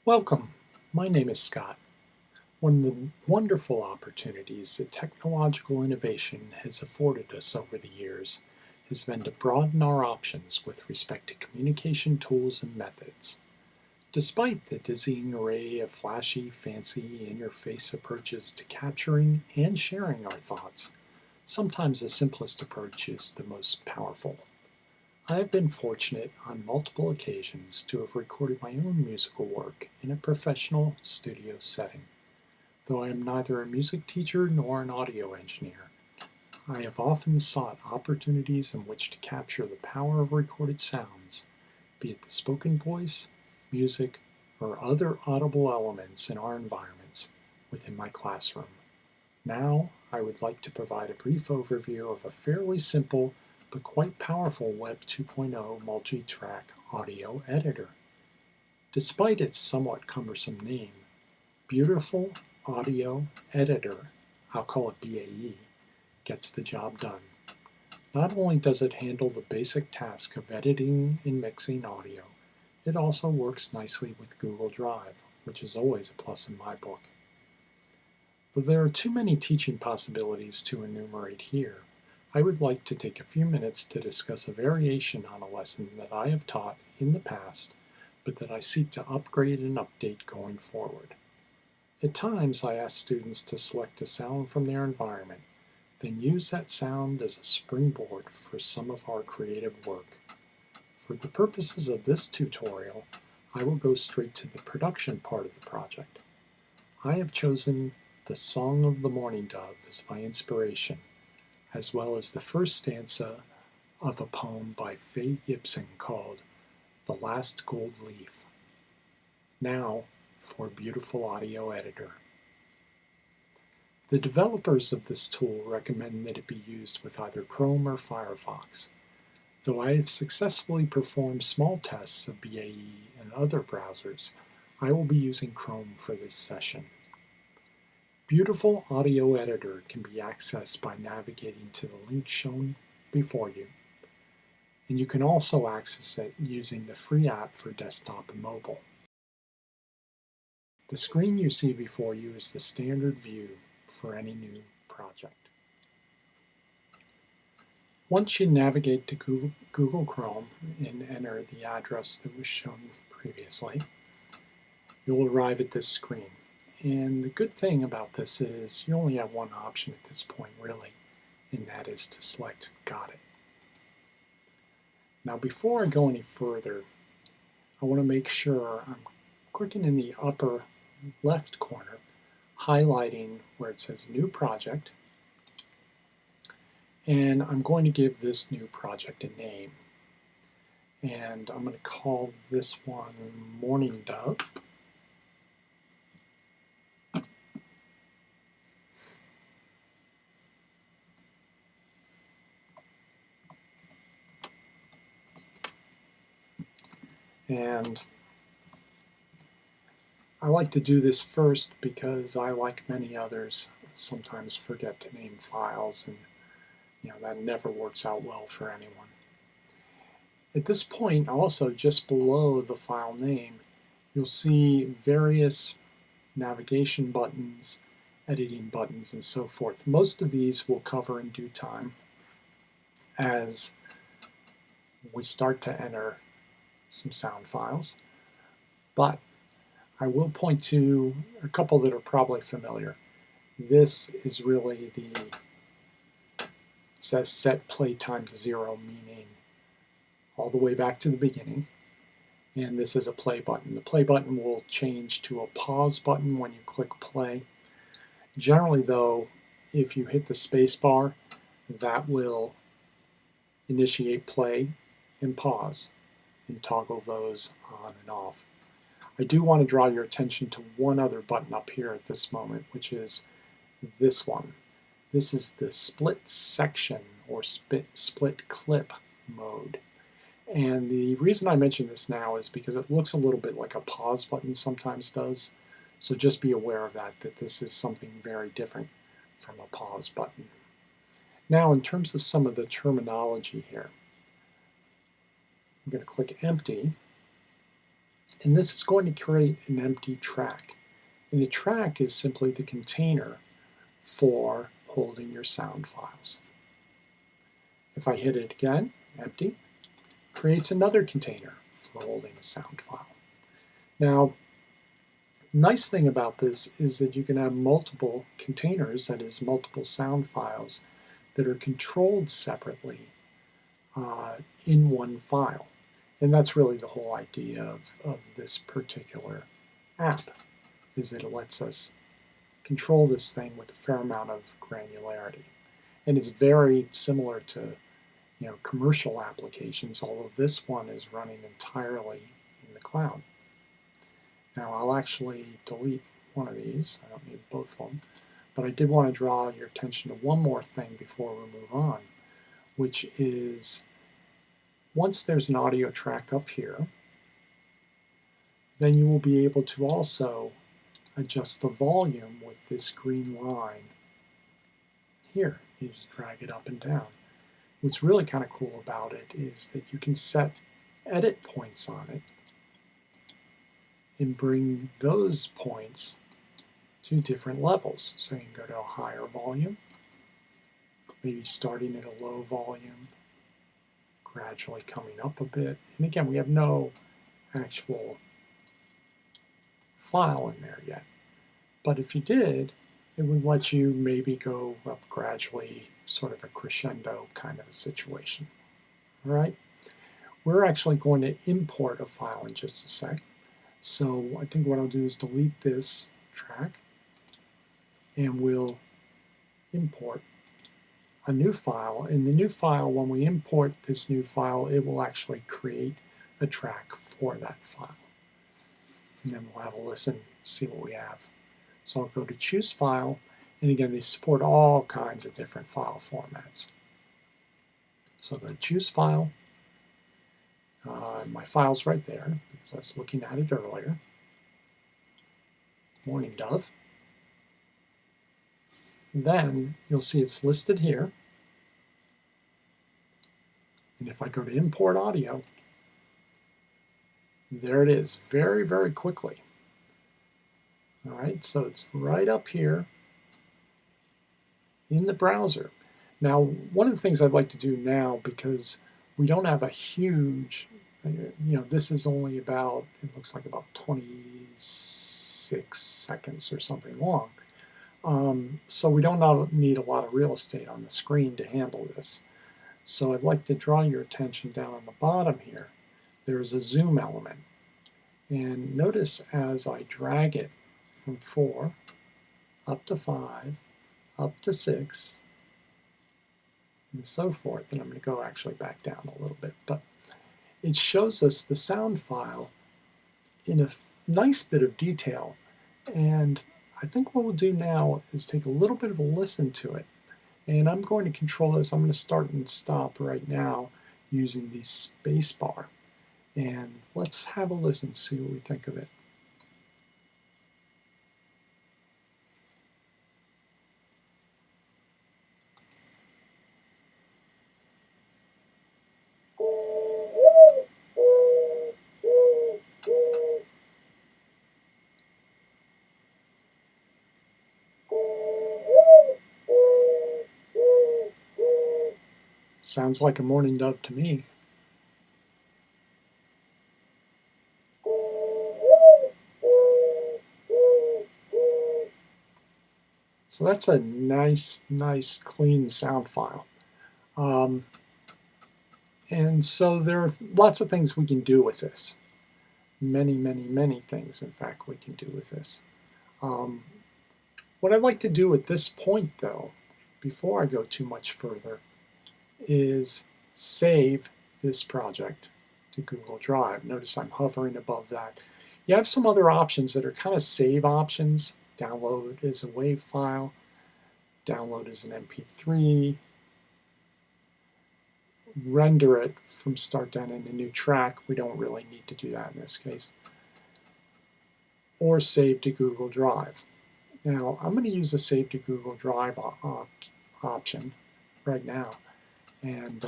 Welcome. My name is Scott. One of the wonderful opportunities that technological innovation has afforded us over the years has been to broaden our options with respect to communication tools and methods. Despite the dizzying array of flashy, fancy, in-your-face approaches to capturing and sharing our thoughts, sometimes the simplest approach is the most powerful. I have been fortunate on multiple occasions to have recorded my own musical work in a professional studio setting. Though I am neither a music teacher nor an audio engineer, I have often sought opportunities in which to capture the power of recorded sounds, be it the spoken voice, music, or other audible elements in our environments within my classroom. Now, I would like to provide a brief overview of a fairly simple but quite powerful Web 2.0 multi-track audio editor. Despite its somewhat cumbersome name, Beautiful Audio Editor, I'll call it BAE, gets the job done. Not only does it handle the basic task of editing and mixing audio, it also works nicely with Google Drive, which is always a plus in my book. Though there are too many teaching possibilities to enumerate here, I would like to take a few minutes to discuss a variation on a lesson that I have taught in the past, but that I seek to upgrade and update going forward. At times, I ask students to select a sound from their environment, then use that sound as a springboard for some of our creative work. For the purposes of this tutorial, I will go straight to the production part of the project. I have chosen the Song of the Mourning Dove as my inspiration, as well as the first stanza of a poem by Faye Gibson called The Last Gold Leaf. Now for Beautiful Audio Editor. The developers of this tool recommend that it be used with either Chrome or Firefox. Though I have successfully performed small tests of BAE and other browsers, I will be using Chrome for this session. Beautiful Audio Editor can be accessed by navigating to the link shown before you, and you can also access it using the free app for desktop and mobile. The screen you see before you is the standard view for any new project. Once you navigate to Google Chrome and enter the address that was shown previously, you'll arrive at this screen. And the good thing about this is you only have one option at this point, really, and that is to select Got It. Now, before I go any further, I want to make sure I'm clicking in the upper left corner, highlighting where it says New Project, and I'm going to give this new project a name. And I'm going to call this one Mourning Dove. And I like to do this first because I, like many others, sometimes forget to name files, and that never works out well for anyone. At this point, also just below the file name, you'll see various navigation buttons, editing buttons, and so forth. Most of these we'll cover in due time as we start to enter some sound files, but I will point to a couple that are probably familiar. This is really it says set play time to 0, meaning all the way back to the beginning, and this is a play button. The play button will change to a pause button when you click play. Generally though, if you hit the space bar, that will initiate play and pause and toggle those on and off. I do want to draw your attention to one other button up here at this moment, which is this one. This is the split section or split clip mode. And the reason I mention this now is because it looks a little bit like a pause button sometimes does. So just be aware of that this is something very different from a pause button. Now, in terms of some of the terminology here, I'm going to click empty. And this is going to create an empty track. And the track is simply the container for holding your sound files. If I hit it again, empty, creates another container for holding a sound file. Now, nice thing about this is that you can have multiple containers, that is multiple sound files, that are controlled separately in one file. And that's really the whole idea of this particular app, is that it lets us control this thing with a fair amount of granularity. And it's very similar to commercial applications, although this one is running entirely in the cloud. Now I'll actually delete one of these. I don't need both of them. But I did want to draw your attention to one more thing before we move on, which is once there's an audio track up here, then you will be able to also adjust the volume with this green line here. You just drag it up and down. What's really kind of cool about it is that you can set edit points on it and bring those points to different levels. So you can go to a higher volume, maybe starting at a low volume, gradually coming up a bit. And again, we have no actual file in there yet. But if you did, it would let you maybe go up gradually, sort of a crescendo kind of a situation. All right? We're actually going to import a file in just a sec. So I think what I'll do is delete this track, and we'll import a new file. In the new file, when we import this new file, it will actually create a track for that file. And then we'll have a listen, see what we have. So I'll go to Choose File, and again, they support all kinds of different file formats. So I'll go to Choose File. My file's right there, because I was looking at it earlier. Mourning Dove. Then you'll see it's listed here. And if I go to Import Audio, there it is, very, very quickly. All right, so it's right up here in the browser. Now, one of the things I'd like to do now, because we don't have a huge, this is only about, it looks like about 26 seconds or something long. So we don't need a lot of real estate on the screen to handle this. So I'd like to draw your attention down on the bottom here. There's a zoom element. And notice as I drag it from 4 up to 5, up to 6, and so forth, and I'm going to go actually back down a little bit, but it shows us the sound file in a nice bit of detail. And I think what we'll do now is take a little bit of a listen to it. And I'm going to control this. I'm going to start and stop right now using the space bar. And let's have a listen, see what we think of it. Sounds like a mourning dove to me. So that's a nice, clean sound file. And so there are lots of things we can do with this. Many things, in fact, we can do with this. What I'd like to do at this point, though, before I go too much further, is save this project to Google Drive. Notice I'm hovering above that. You have some other options that are kind of save options. Download as a WAV file, download as an MP3, render it from start to end in a new track. We don't really need to do that in this case. Or save to Google Drive. Now, I'm going to use the Save to Google Drive option right now. And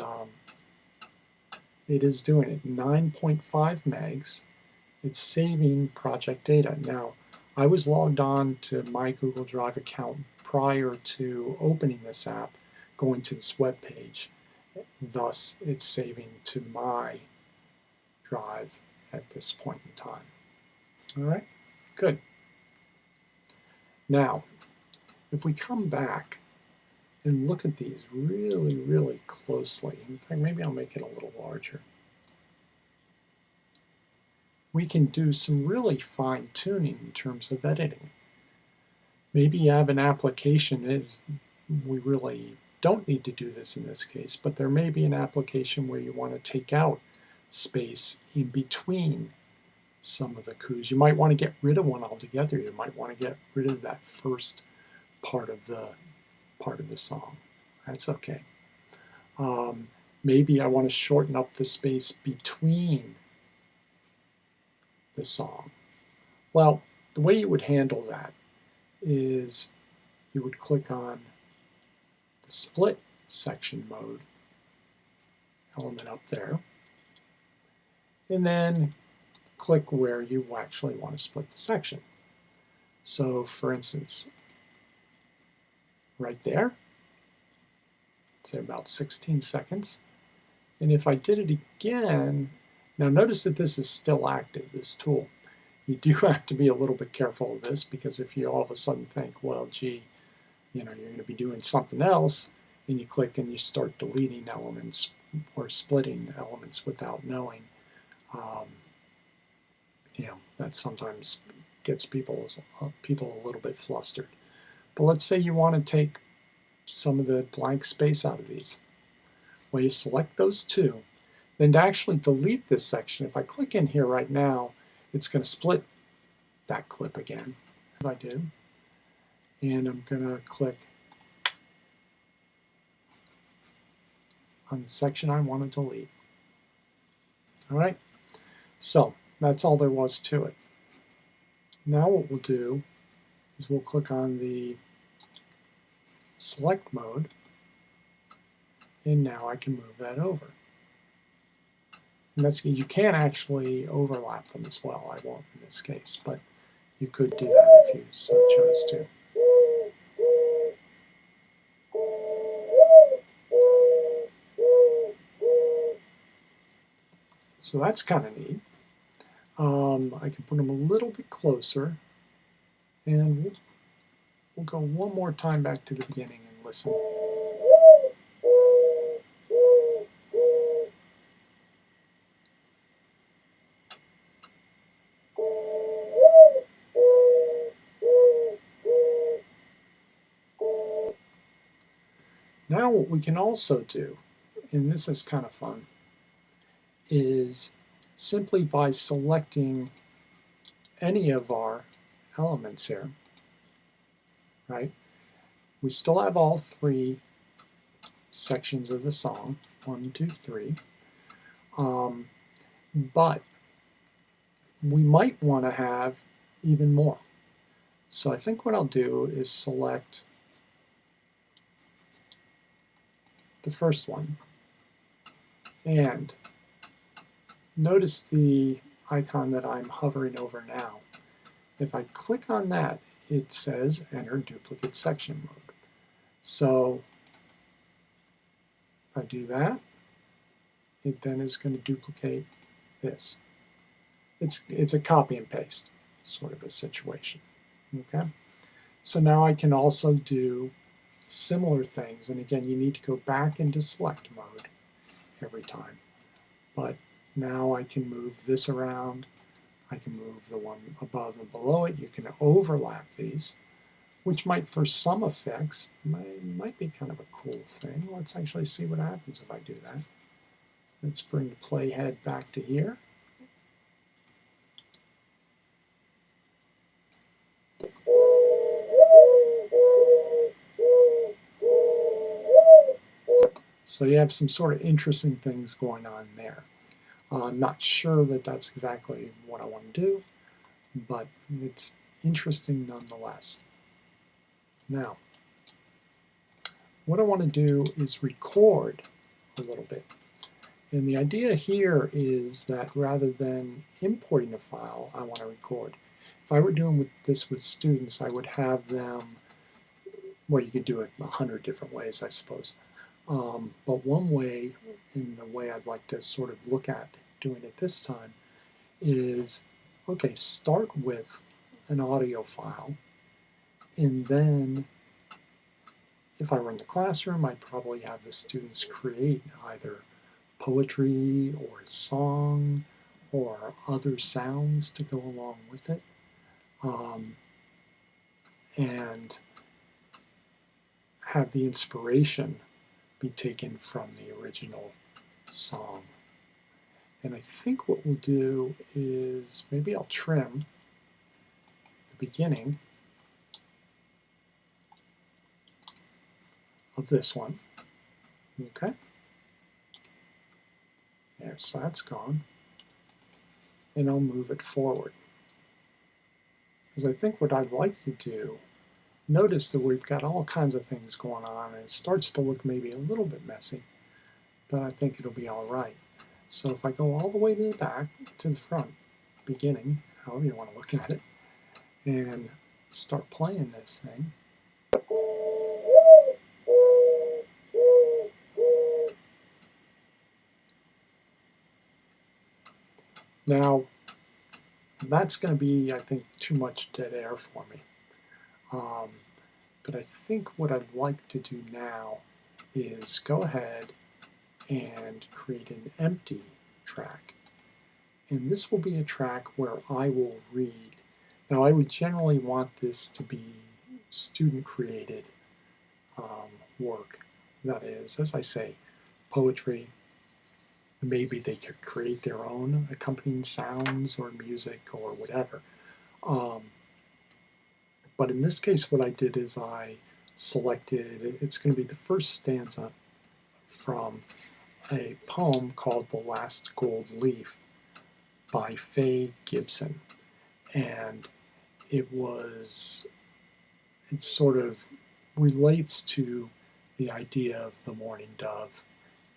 it is doing it. 9.5 megs it's saving project data. Now, I was logged on to my Google Drive account prior to opening this app, going to this web page. Thus, it's saving to my drive at this point in time. All right, good. Now, if we come back and look at these really, really closely, in fact, maybe I'll make it a little larger, we can do some really fine tuning in terms of editing. Maybe you have an application, we really don't need to do this in this case, but there may be an application where you want to take out space in between some of the coups. You might want to get rid of one altogether. You might want to get rid of that first part of the song. That's okay. Maybe I want to shorten up the space between the song. Well, the way you would handle that is you would click on the split section mode element up there, and then click where you actually want to split the section. So for instance, right there, say about 16 seconds. And if I did it again, now notice that this is still active, this tool. You do have to be a little bit careful of this, because if you all of a sudden think, well, gee, you're going to be doing something else, and you click and you start deleting elements or splitting elements without knowing, that sometimes gets people a little bit flustered. But let's say you want to take some of the blank space out of these. Well, you select those two. Then to actually delete this section, if I click in here right now, it's going to split that clip again. If I do, and I'm going to click on the section I want to delete. All right, so that's all there was to it. Now what we'll do is we'll click on the select mode, and now I can move that over. And that's, you can actually overlap them as well. I won't in this case, but you could do that if you so chose to. So that's kind of neat. I can put them a little bit closer, and we'll go one more time back to the beginning and listen. Now what we can also do, and this is kind of fun, is simply by selecting any of our elements here, right? We still have all three sections of the song, 1, 2, 3, but we might want to have even more. So I think what I'll do is select the first one, and notice the icon that I'm hovering over now. If I click on that, it says enter duplicate section mode. So if I do that, it then is going to duplicate this. It's a copy and paste sort of a situation. Okay, so now I can also do similar things, and again, you need to go back into select mode every time. But now I can move this around. I can move the one above and below it. You can overlap these, which might, for some effects, might be kind of a cool thing. Let's actually see what happens if I do that. Let's bring the playhead back to here. So you have some sort of interesting things going on there. I'm not sure that that's exactly what I want to do, but it's interesting nonetheless. Now, what I want to do is record a little bit. And the idea here is that rather than importing a file I want to record, if I were doing this with students, I would have them, well, you could do it 100 different ways, I suppose. But one way, and the way I'd like to sort of look at doing it this time, is, okay, start with an audio file, and then if I were in the classroom, I'd probably have the students create either poetry or a song or other sounds to go along with it, and have the inspiration be taken from the original song. And I think what we'll do is maybe I'll trim the beginning of this one. Okay. There, so that's gone. And I'll move it forward. Because I think what I'd like to do, notice that we've got all kinds of things going on, and it starts to look maybe a little bit messy, but I think it'll be all right. So if I go all the way to the back, to the front, beginning, however you want to look at it, and start playing this thing. Now, that's going to be, I think, too much dead air for me. But I think what I'd like to do now is go ahead and create an empty track. And this will be a track where I will read. Now, I would generally want this to be student-created work. That is, as I say, poetry. Maybe they could create their own accompanying sounds or music or whatever. But in this case, what I did is I selected, it's going to be the first stanza from a poem called The Last Gold Leaf by Faye Gibson. And it sort of relates to the idea of the mourning dove.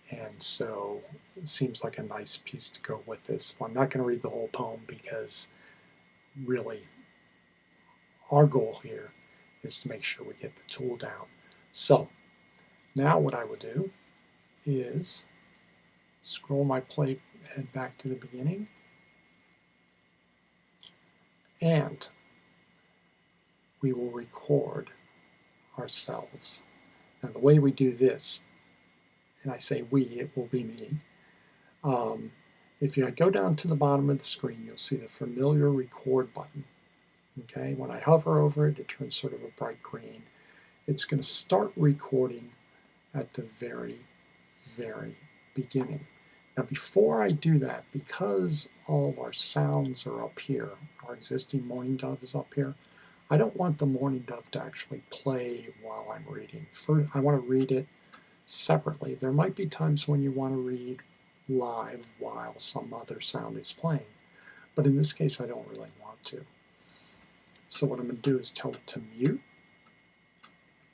And so it seems like a nice piece to go with this. Well, I'm not going to read the whole poem because really our goal here is to make sure we get the tool down. So now what I would do is scroll my playhead back to the beginning, and we will record ourselves. Now the way we do this, and I say we, it will be me. If you go down to the bottom of the screen, you'll see the familiar record button. Okay, when I hover over it, it turns sort of a bright green. It's going to start recording at the very, very beginning. Now before I do that, because all of our sounds are up here, our existing mourning dove is up here, I don't want the mourning dove to actually play while I'm reading. First, I want to read it separately. There might be times when you want to read live while some other sound is playing, but in this case I don't really want to. So what I'm going to do is tell it to mute.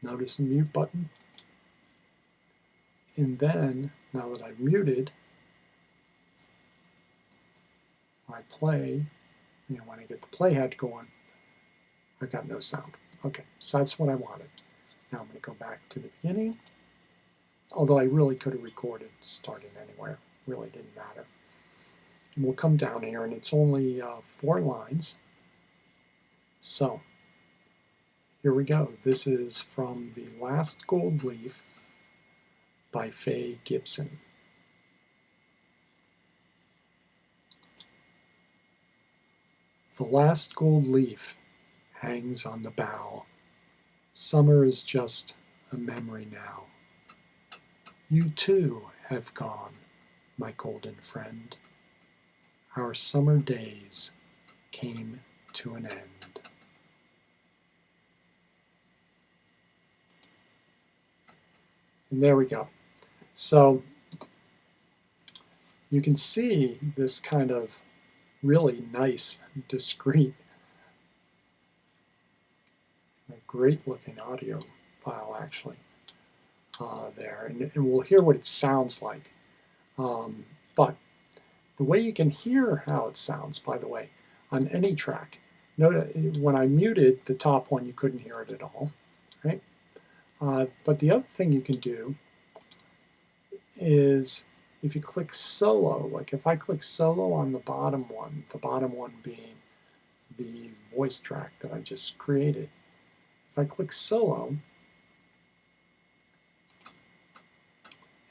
Notice the mute button. And then, now that I've muted, I play, when I get the playhead going, I've got no sound. Okay, so that's what I wanted. Now I'm going to go back to the beginning, although I really could have recorded starting anywhere. Really didn't matter. And we'll come down here, and it's only 4 lines. So, here we go. This is from The Last Gold Leaf by Faye Gibson. The last gold leaf hangs on the bough. Summer is just a memory now. You too have gone, my golden friend. Our summer days came to an end. And there we go. So you can see this kind of really nice, discreet, great looking audio file actually there. And we'll hear what it sounds like But the way you can hear how it sounds, by the way, on any track, note when I muted the top one, you couldn't hear it at all, right? But the other thing you can do is if you click solo, like if I click solo on the bottom one being the voice track that I just created, if I click solo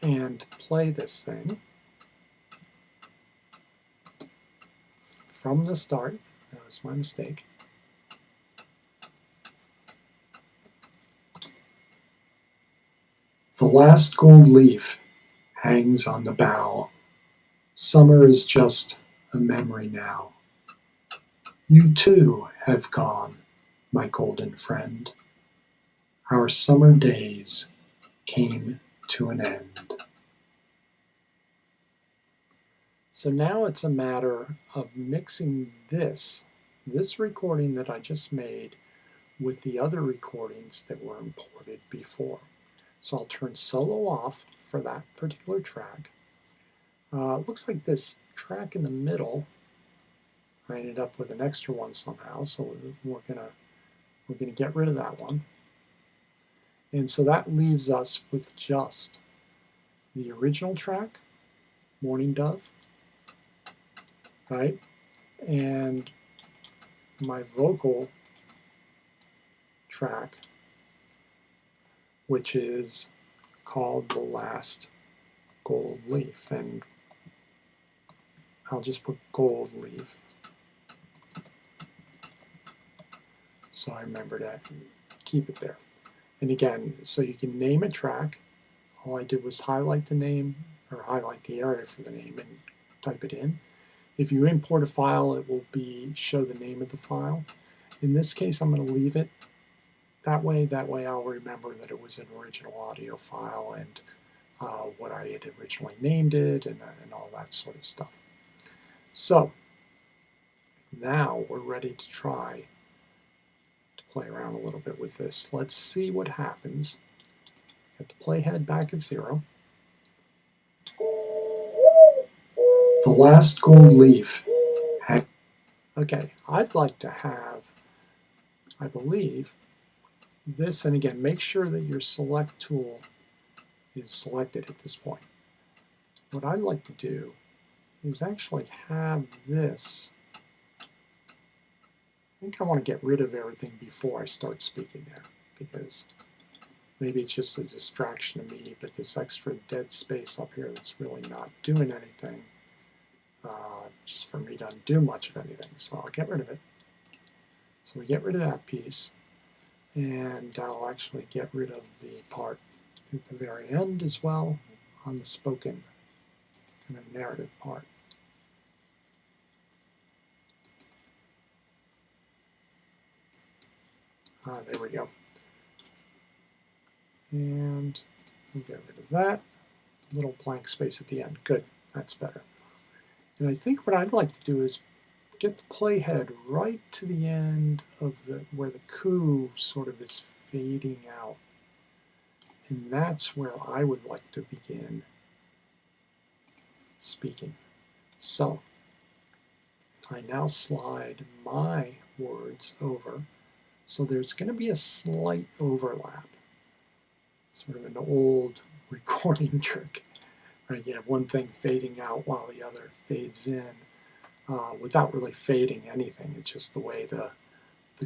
and play this thing from the start, that was my mistake. The last gold leaf hangs on the bough. Summer is just a memory now. You too have gone, my golden friend. Our summer days came to an end. So now it's a matter of mixing this recording that I just made with the other recordings that were imported before. So I'll turn solo off for that particular track. It looks like this track in the middle, I ended up with an extra one somehow, so we're gonna get rid of that one. And so that leaves us with just the original track, Morning Dove, right? And my vocal track, which is called The Last Gold Leaf. And I'll just put gold leaf, so I remember to keep it there. And again, so you can name a track. All I did was highlight the name, or highlight the area for the name and type it in. If you import a file, it will show the name of the file. In this case, I'm going to leave it that way. That way I'll remember that it was an original audio file and what I had originally named it and all that sort of stuff. So now we're ready to try to play around a little bit with this. Let's see what happens. Get the playhead back at 0. The last gold leaf. Okay, I'd like to have, I believe, this, and again, make sure that your select tool is selected at this point. What I'd like to do is actually have this. I think I want to get rid of everything before I start speaking there, because maybe it's just a distraction to me, but this extra dead space up here that's really not doing anything, just for me to undo much of anything. So I'll get rid of it. So we get rid of that piece, and I'll actually get rid of the part at the very end as well on the spoken kind of narrative part. There we go. And we'll get rid of that little blank space at the end. Good, that's better. And I think what I'd like to do is get the playhead right to the end of where the coo sort of is fading out. And that's where I would like to begin speaking. So I now slide my words over. So there's going to be a slight overlap. Sort of an old recording trick. Right? You have one thing fading out while the other fades in without really fading anything. It's just the way the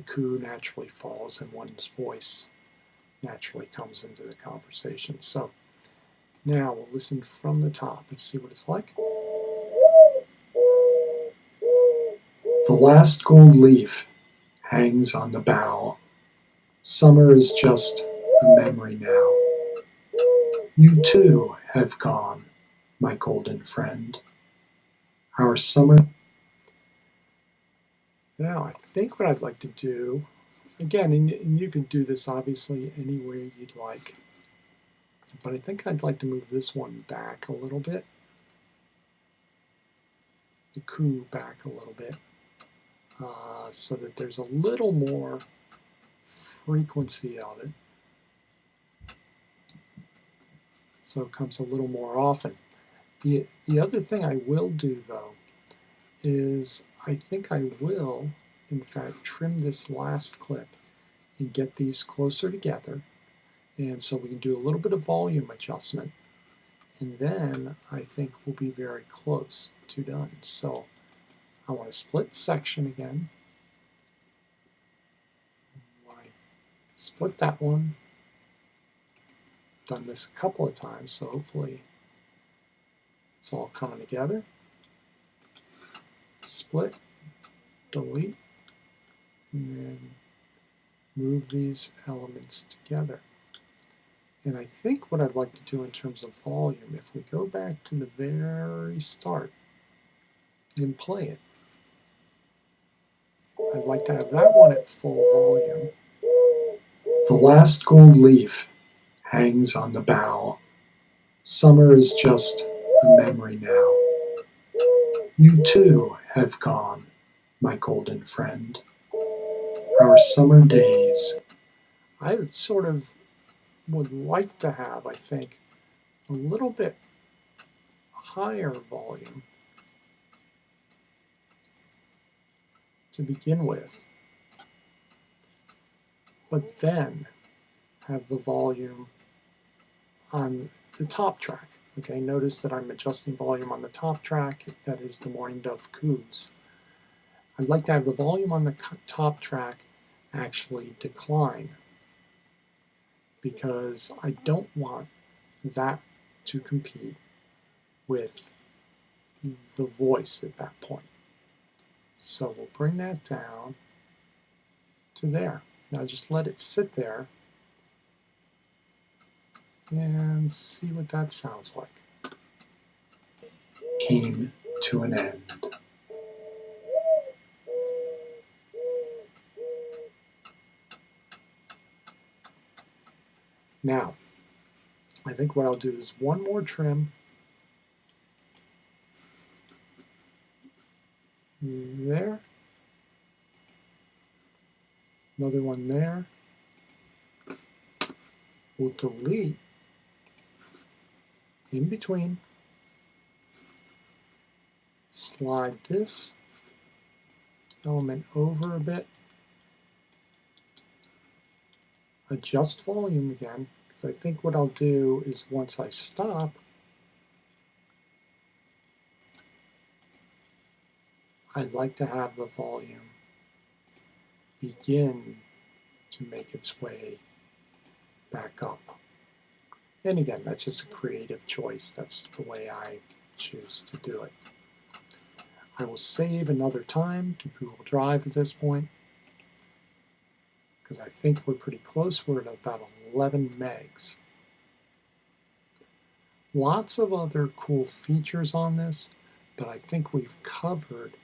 coo naturally falls and one's voice naturally comes into the conversation. So now we'll listen from the top and see what it's like. The last gold leaf hangs on the bough. Summer is just a memory now. You too have gone, my golden friend. Our summer. Now, I think what I'd like to do, again, and you can do this obviously any way you'd like, but I think I'd like to move this one back a little bit, the coo back a little bit, so that there's a little more frequency of it. So it comes a little more often. The other thing I will do, though, is I think I will, in fact, trim this last clip and get these closer together. And so we can do a little bit of volume adjustment. And then I think we'll be very close to done. So I want to split section again. Split that one. Done this a couple of times, so hopefully it's all coming together. Split, delete, and then move these elements together. And I think what I'd like to do in terms of volume, if we go back to the very start and play it, I'd like to have that one at full volume. The last gold leaf hangs on the bough. Summer is just a memory now. You too have gone, my golden friend. Our summer days. I sort of would like to have, I think, a little bit higher volume to begin with, but then have the volume on the top track. Okay, notice that I'm adjusting volume on the top track. That is the Mourning Dove Coos. I'd like to have the volume on the top track actually decline, because I don't want that to compete with the voice at that point. So we'll bring that down to there. Now just let it sit there and see what that sounds like. Came to an end. Now, I think what I'll do is one more trim. There. Another one there. We'll delete in between. Slide this element over a bit. Adjust volume again, because I think what I'll do is once I stop, I'd like to have the volume begin to make its way back up. And again, that's just a creative choice. That's the way I choose to do it. I will save another time to Google Drive at this point, because I think we're pretty close. We're at about 11 megs. Lots of other cool features on this, but I think we've covered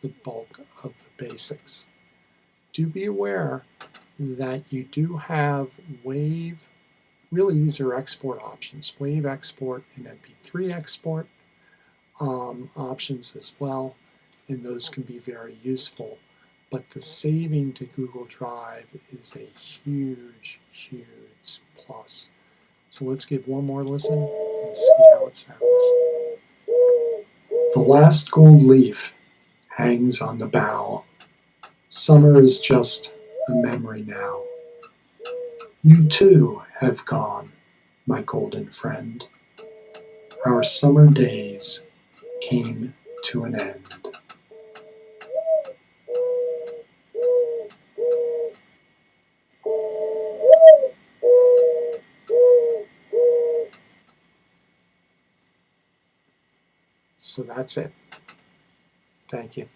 the bulk of the basics. Do be aware that you do have WAV, really these are export options, WAV export and MP3 export options as well, and those can be very useful. But the saving to Google Drive is a huge, huge plus. So let's give one more listen and see how it sounds. The last gold leaf hangs on the bough. Summer is just a memory now. You too have gone, my golden friend. Our summer days came to an end. So that's it. Thank you.